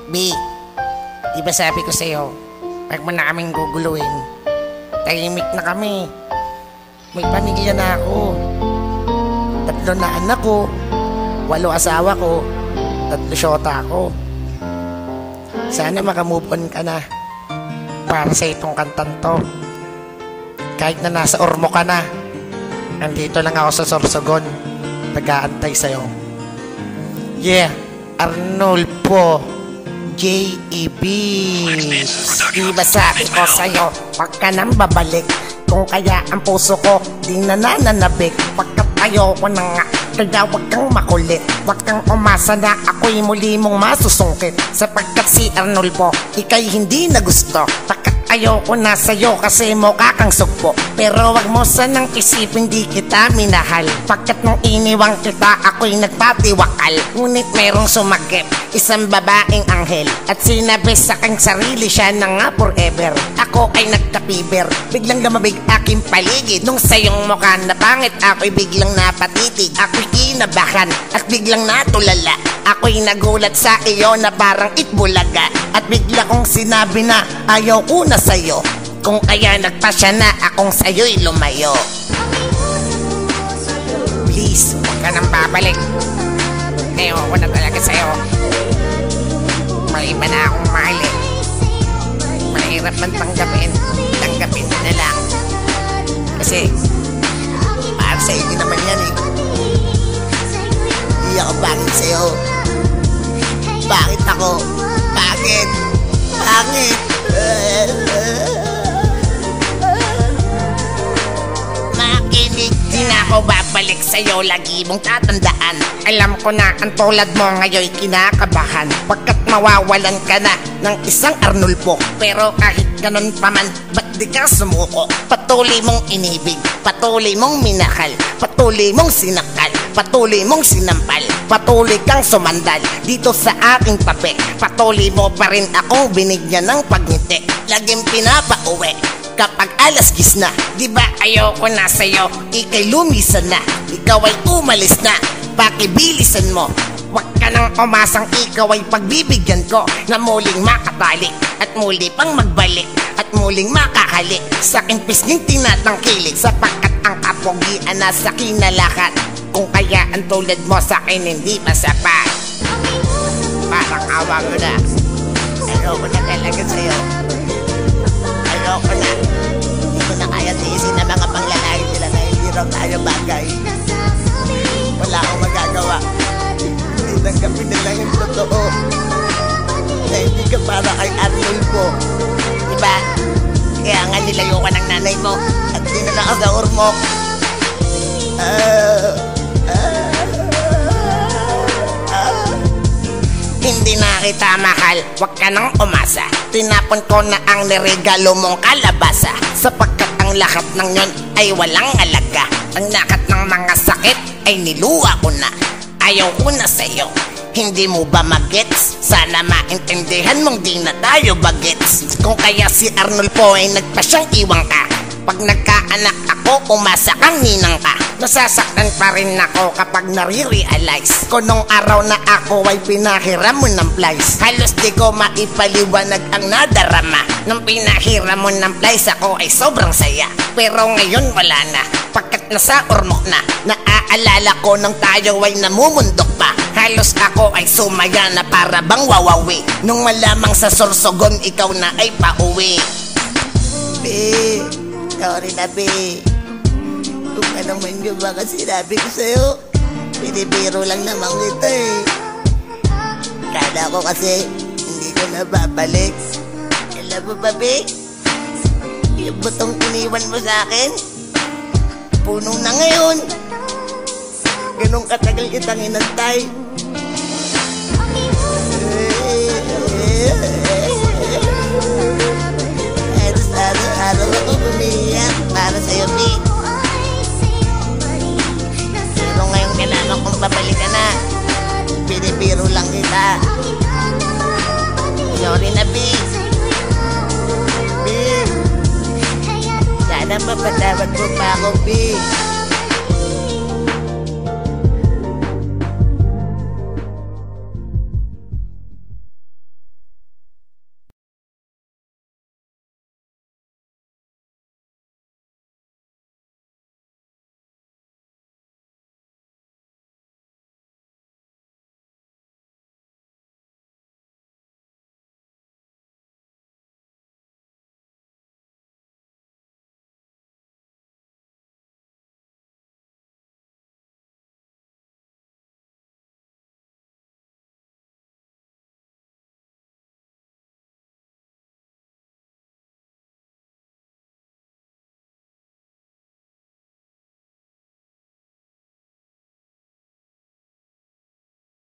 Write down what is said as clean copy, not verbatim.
B, di ba sabi ko sa'yo, wag mo na kaming guguluhin. Tahimik na kami. May pamilya na ako. 3 na anak ko. 8 asawa ko. 3 syota ko. Sana makamove on ka na para sa itong kantan to. Kahit na nasa Ormo ka na, nandito lang ako sa Sorsogon, nag-aantay sa'yo. Yeah, Arnulfo J.E.B. Di ba sabi ko sa'yo, wag ka nang babalik. Kung kaya ang puso ko di na nananabik. Pagkat ayoko na nga, kaya wag kang makulit. Wag kang umasa na ako'y muli mong masusungkit. Sapagkat si Arnulfo, ika'y hindi na gusto. Ayoko na sa'yo kasi mukha kang sugpo. Pero wag mo sanang isipin di kita minahal. Pagkat nung iniwang kita ako'y nagpatiwakal. Ngunit merong sumakip, isang babaeng anghel. At sinabi sa aking sarili siya na nga forever. Ako ay nagkapiber, biglang lumabig aking paligid. Nung sayong mukha na pangit ako'y biglang napatitig. Ako'y kinabahan at biglang natulala. Ako'y nagulat sa iyo na parang itbulaga. At bigla kong sinabi na ayaw ko na sa'yo. Kung kaya nagpasya na akong sa'yo'y lumayo. Please, huwag ka nang babalik. Ngayon ako na talaga sa'yo. May iba na akong mahalin. Mahirap man tanggapin. Tanggapin na lang. Kasi para sa'yo din naman yan eh. Hindi ako bakit sa'yo. Bakit ako? Bakit? Bakit? Makinig, di na ako babalik sa'yo. Lagi mong tatandaan. Alam ko na ang tulad mo ngayon kinakabahan. Pagkat mawawalan ka na ng isang Arnulfo. Pero kahit ganun pa man, ba't di ka sumuko? Patuloy mong inibig, patuloy mong minahal, patuloy mong sinakal, patuloy mong sinampal, patuloy kang sumandal dito sa aking tabi. Patuloy mo pa rin akong binigyan ng pagngiti. Laging pinapauwi kapag alas 10 na. Di ba ayoko na sa'yo, ika'y lumisan na. Ikaw ay umalis na, pakibilisan mo. Huwag ka nang umasang ikaw ay pagbibigyan ko na muling makatalik at muli pang magbalik at muling makahalik sa aking pisnging tinatangkilik. Sapagkat ang kapugian na sa kinalakat. Kung kaya ang tulad mo sa akin hindi pa sapat. Parang awa mo na. Ayoko na talaga sa'yo. Ayoko na. Hindi ko na kaya tiisin na mga panglalaki nila na hindi raw tayo bagay. Wala akong magagawa. Tanggapin na lang yung totoo na hindi ka para kay Arnulfo. Diba? Kaya nga nilayo ka ng nanay mo at dinala ka sa Ormo. Hindi na kita mahal, wag ka nang umasa. Tinapon ko na ang niregalo mong kalabasa. Sapagkat ang lahat ng yon ay walang alaga. Ang lahat ng mga sakit ay niluwa ko na. Ayaw ko na sa'yo, hindi mo ba magets? Sana maintindihan mong di na tayo bagets. Kung kaya si Arnulfo ay nagpasyang iwang ka. Pag nagkaanak ako, umasa kang ninang ka. Nasasaktan pa rin ako kapag nare-realize ko nung araw na ako ay pinahiram mo ng plies. Halos di ko maipaliwanag ang nadarama. Nung pinahiram mo ng plies ako ay sobrang saya. Pero ngayon wala na, pagkat nasa Ormoc na. Naaalala ko nung tayo ay namumundok pa. Halos ako ay sumaya na para bang wawawi. Nung malamang sa Sorsogon ikaw na ay pauwi. Sorry na, be. Kung anong man yung baka sinabi ko sa'yo, pinibiro lang naman kita eh. Kala ko kasi hindi ko na babalik. Alam mo ba, be? Yung butong iniwan mo sa akin, puno na ngayon. Ganong katagal kitang inantay. Araw-araw ako umiiyak para sa'yo, Bi. Pero ngayon kailangan kong babalik ka na. Binibiro lang kita. Sorry na, Bi. Bi, sana mapatawad mo pa ako, Bi.